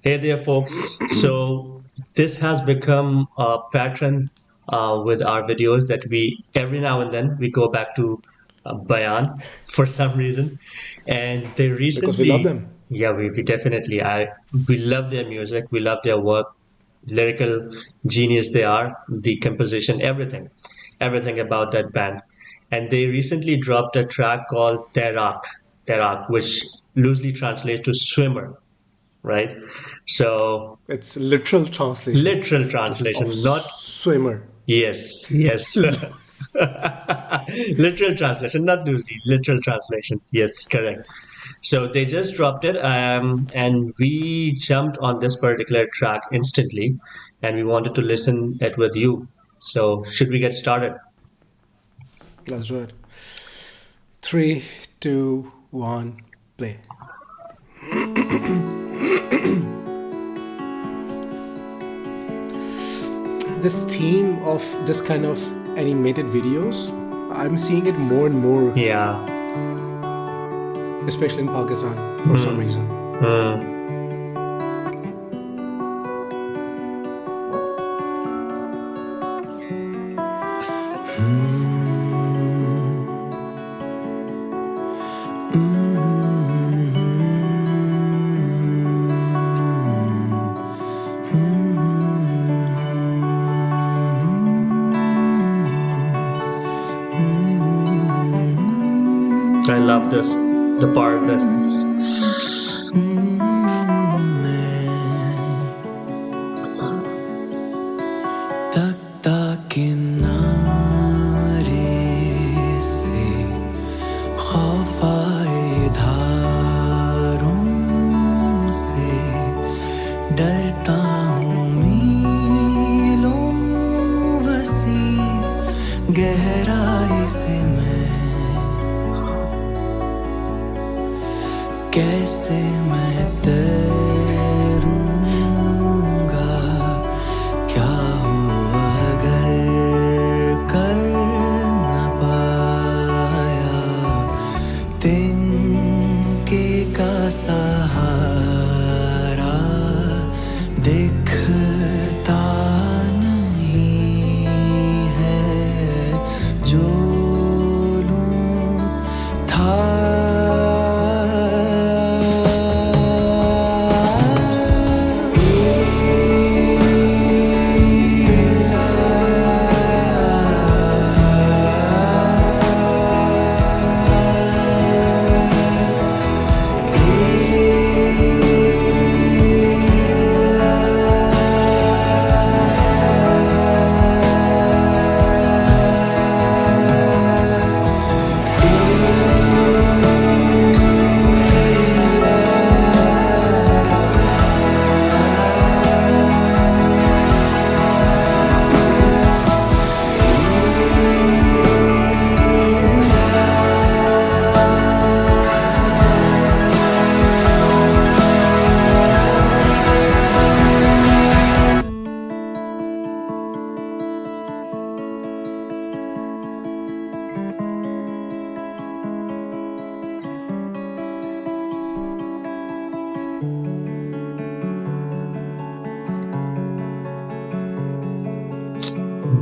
Hey there, folks. So this has become a pattern with our videos that we every now and then we go back to Bayaan for some reason, and they because we love recently, them. yeah, we definitely we love their music, we love their work, lyrical genius they are, the composition, everything about that band, and they recently dropped a track called Tayraak, which loosely translates to swimmer, right? So It's literal translation literal of translation, not swimmer. yes. Literal translation, not loosely. Literal translation. Yes, correct. So they just dropped it, and we jumped on this particular track instantly, and we wanted to listen it with you. So should we get started? That's right. Three, two, one, play. This theme of this kind of animated videos, I'm seeing it more and more, Yeah. especially in Pakistan for some Hmm. reason. Hmm. I love this. The part that तख्ता किनारे से खौफाए धारों से डरता हूँ मीलों वसी गहराई से मैं कैसे मैं तैरूंगा क्या हुआ अगर कर न पाया तिनके का सहारा दिखता नहीं है जो लूं था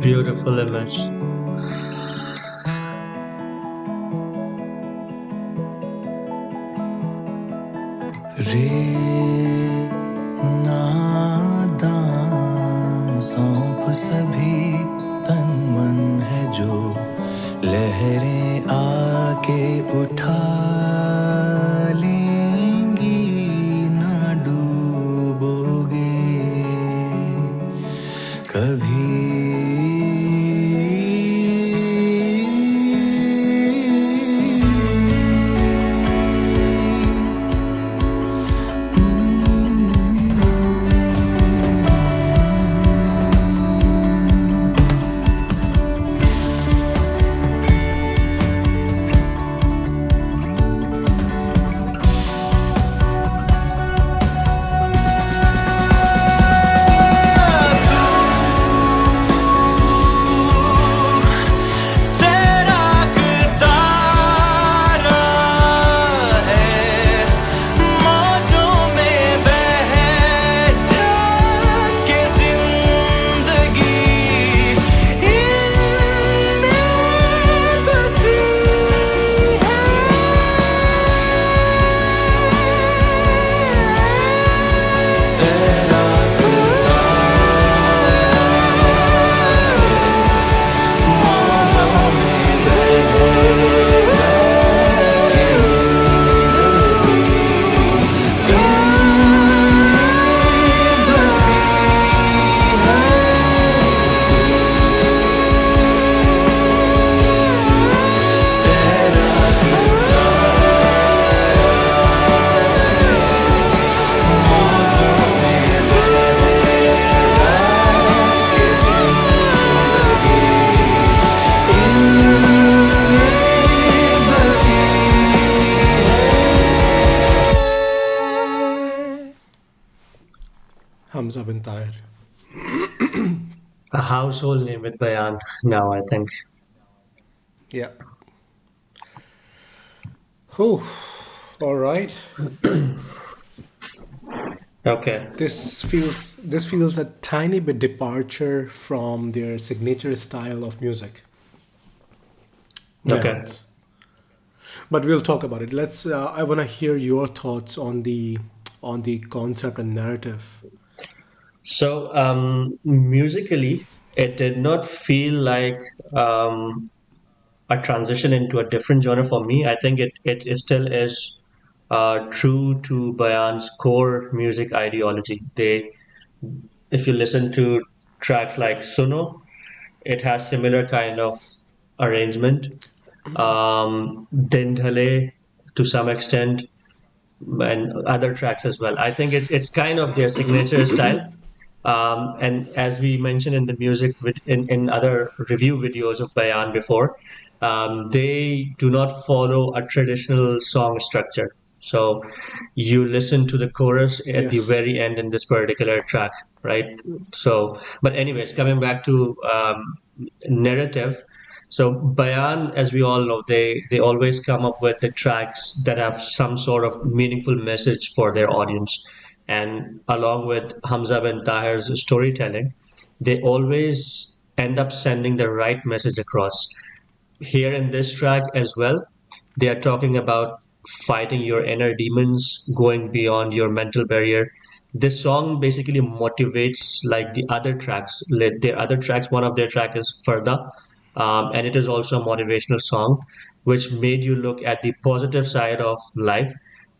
beautiful image. रे नादान सौंप सभी तन मन है जो लहरें आके उठा लेंगी ना डूबोगे कभी तैराक मौजों में बह जाके बसी Hamza bin Tahir. A household name with Bayaan now, I think. Yeah. Oh, all right. Okay. This feels a tiny bit departure from their signature style of music. Okay. Mehmood. But we'll talk about it. Let's. I want to hear your thoughts on the concept and narrative. So, musically, it did not feel like a transition into a different genre for me. I think it still is true to Bayan's core music ideology. If you listen to tracks like Suno, it has similar kind of arrangement. Dindhale to some extent, and other tracks as well. I think it's kind of their signature style. And as we mentioned in the in other review videos of Bayan before, they do not follow a traditional song structure. So you listen to the chorus at the Yes. very end in this particular track, right? So, but anyways, coming back to narrative. So Bayan, as we all know, they always come up with the tracks that have some sort of meaningful message for their audience. And along with Hamza bin Tahir's storytelling, they always end up sending the right message across. Here in this track as well, they are talking about fighting your inner demons, going beyond your mental barrier. This song basically motivates like the other tracks. Their other tracks, one of their track is Farda, and it is also a motivational song, which made you look at the positive side of life.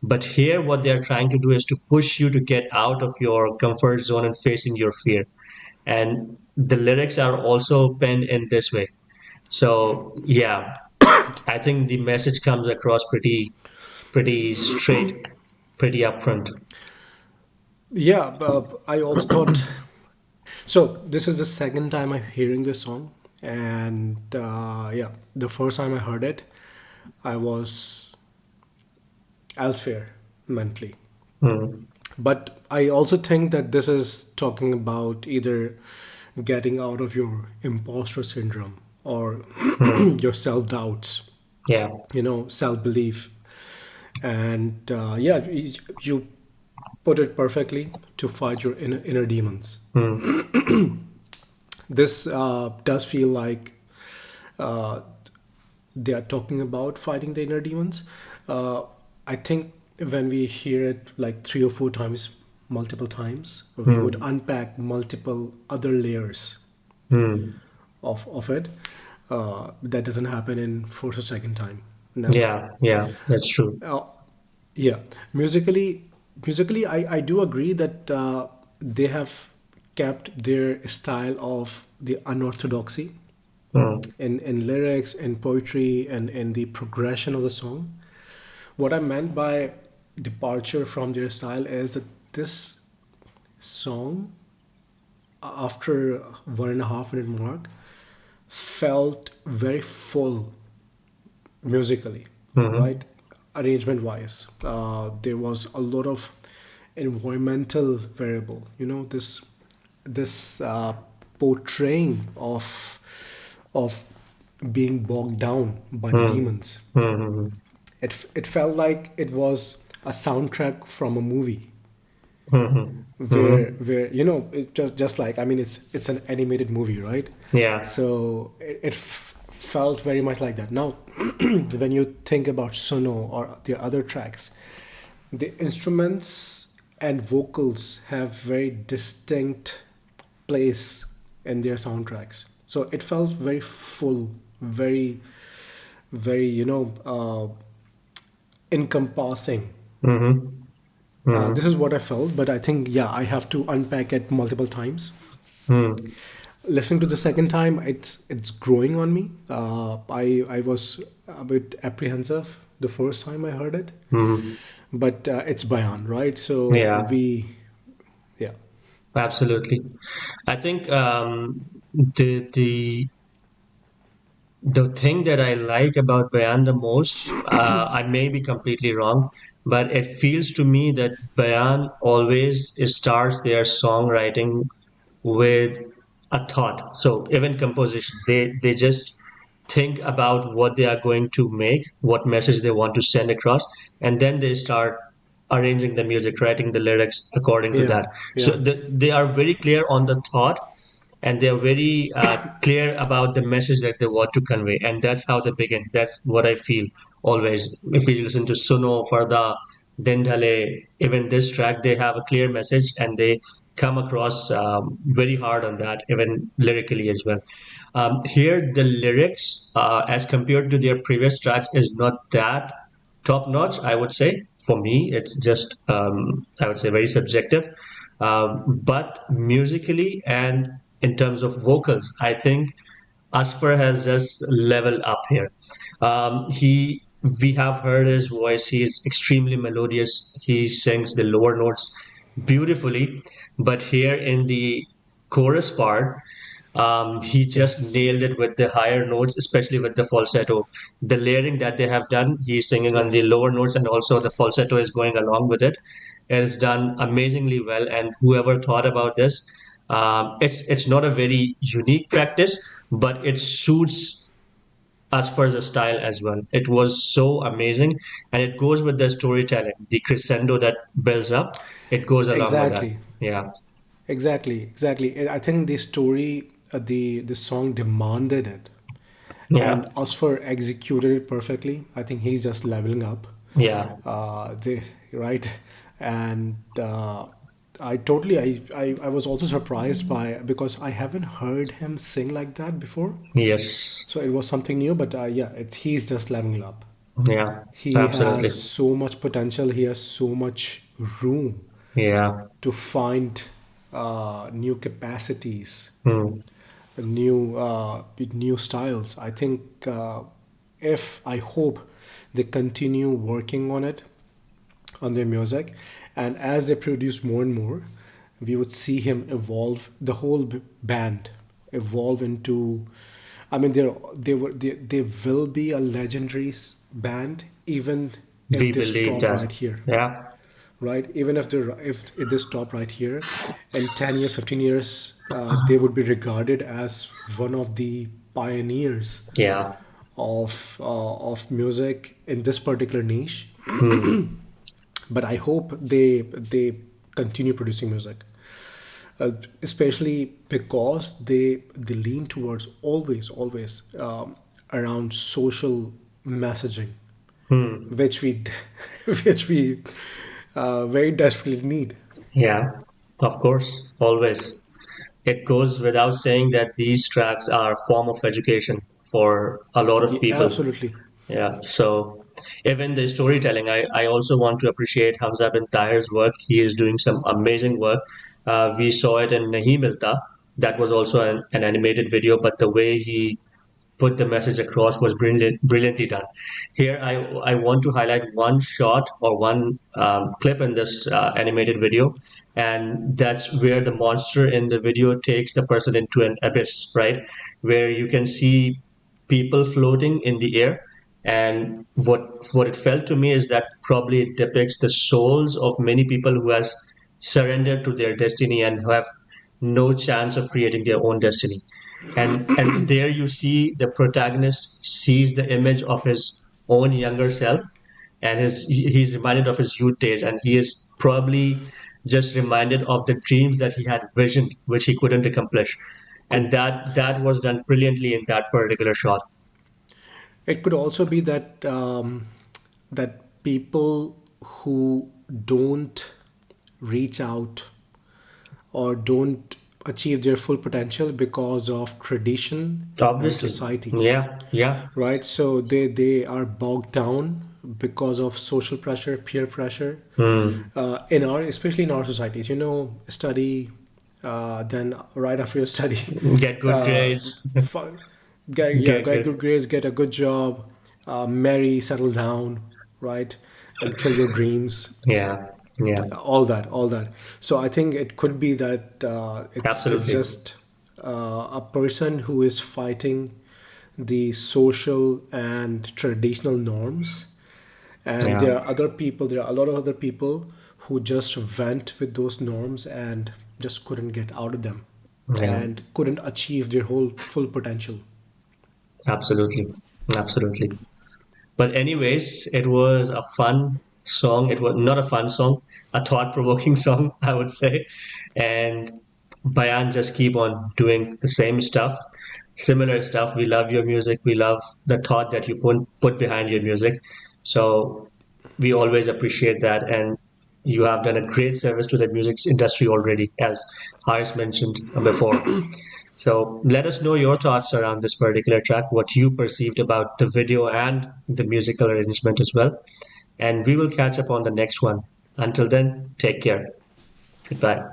But here, what they are trying to do is to push you to get out of your comfort zone and facing your fear. And the lyrics are also penned in this way. So yeah, I think the message comes across pretty straight, pretty upfront. Yeah, I also thought so. This is the second time I'm hearing this song, and yeah, the first time I heard it, I was elsewhere mentally. Mm, But I also think that this is talking about either getting out of your imposter syndrome or mm, your self doubts, yeah. self belief. And yeah, you put it perfectly to fight your inner demons. Mm, This does feel like uh, they are talking about fighting the inner demons. Uh, I think when we hear it like three or four times, multiple times, we would mm, unpack multiple other layers mm. of it. That doesn't happen in first or second time. Never. Yeah, yeah, that's true. Uh, yeah, musically, I do agree that they have kept their style of the unorthodoxy Mm, in lyrics, in poetry, and in the progression of the song. What I meant by departure from their style is that this song, after 1.5 minute mark, felt very full musically, mhm, right? Arrangement wise, there was a lot of environmental variable. This portraying of being bogged down by the mm, demons. mhm, It felt like it was a soundtrack from a movie mhm, where mhm. it just like, I mean, it's an animated movie, right? Yeah. So it felt very much like that. Now, when you think about Sono or the other tracks, the instruments and vocals have very distinct place in their soundtracks. So it felt very full, very, very, encompassing. Mm-hmm. This is what I felt, but I think, yeah, I have to unpack it multiple times. Mm-hmm. Listening to the second time, it's growing on me. I was a bit apprehensive the first time I heard it, Mm-hmm. but it's Bayaan, right? So Yeah, yeah, absolutely. I think the thing that I like about Bayan the most, I may be completely wrong, but it feels to me that Bayan always starts their songwriting with a thought. So even composition, they just think about what they are going to make, what message they want to send across, and then they start arranging the music, writing the lyrics according to yeah, that. So yeah. they are very clear on the thought, and they're very clear about the message that they want to convey, and that's how they begin. That's what I feel always. If you listen to Suno, Farda, Dendhale, even this track, they have a clear message, and they come across very hard on that, even lyrically as well. Here, the lyrics, as compared to their previous tracks, is not that top notch, I would say. For me, it's just, I would say, very subjective. But musically and in terms of vocals, I think Asfar has just leveled up here. We have heard his voice. He is extremely melodious. He sings the lower notes beautifully, but here in the chorus part, he just Yes, nailed it with the higher notes, especially with the falsetto. The layering that they have done, he's singing on the yes. lower notes, and also the falsetto is going along with it. It is done amazingly well, and whoever thought about this, it's not a very unique practice, but it suits as far as the style as well. It was so amazing, and it goes with the storytelling, the crescendo that builds up. It goes along with that. Exactly, Yeah, exactly. I think the story, the song demanded it, yeah, and Asfar executed it perfectly. I think he's just leveling up. yeah. Right, and I was also surprised by, because I haven't heard him sing like that before. Yes. So it was something new, but yeah, he's just leveling up. Yeah, He absolutely. has so much potential. He has so much room Yeah. to find new capacities, Hmm. new styles. I think, if I hope they continue working on it, on their music, and as they produce more and more, we would see him evolve, the whole band evolve into, I mean, they will be a legendary band, even if We they believe stop that. right here, Yeah. right? Even if they stop right here, in 10 years, 15 years, they would be regarded as one of the pioneers Yeah. of music in this particular niche. Hmm. But I hope they continue producing music, especially because they lean towards always around social messaging, Hmm. which we which we very desperately need. Yeah. Of course. Always. It goes without saying that these tracks are a form of education for a lot of Yeah, people. absolutely. Yeah. So even the storytelling, I also want to appreciate Hamza bin Tahir's work. He is doing some amazing work. We saw it in Nahi Milta. That was also an animated video, but the way he put the message across was brilliantly done. Here, I want to highlight one shot or one clip in this animated video, and that's where the monster in the video takes the person into an abyss, right? Where you can see people floating in the air. And what it felt to me is that probably it depicts the souls of many people who has surrendered to their destiny and who have no chance of creating their own destiny. And there you see the protagonist sees the image of his own younger self, and he's reminded of his youth days, and he is probably just reminded of the dreams that he had visioned which he couldn't accomplish. Could And that was done brilliantly in that particular shot. It could also be that that people who don't reach out or don't achieve their full potential because of tradition and Obviously. society, Yeah, yeah. right? So they are bogged down because of social pressure, peer pressure, Hmm. in our, especially in our societies. Study, then right after you study, Get good uh, grades. fu- Get get good. good grades, get a good job, marry, settle down, right, and kill your dreams, Yeah, yeah. all that. So I think it could be that it's Absolutely. just a person who is fighting the social and traditional norms, and Yeah, there are a lot of other people who just went with those norms and just couldn't get out of them yeah. and couldn't achieve their whole full potential. Absolutely. Absolutely. But anyways, it was a fun song. It was not a fun song, a thought-provoking song, I would say. And Bayan just keep on doing the same stuff, similar stuff. We love your music. We love the thought that you put behind your music. So we always appreciate that. And you have done a great service to the music industry already, as Haris mentioned before. So let us know your thoughts around this particular track, what you perceived about the video and the musical arrangement as well. And we will catch up on the next one. Until then, take care. Goodbye.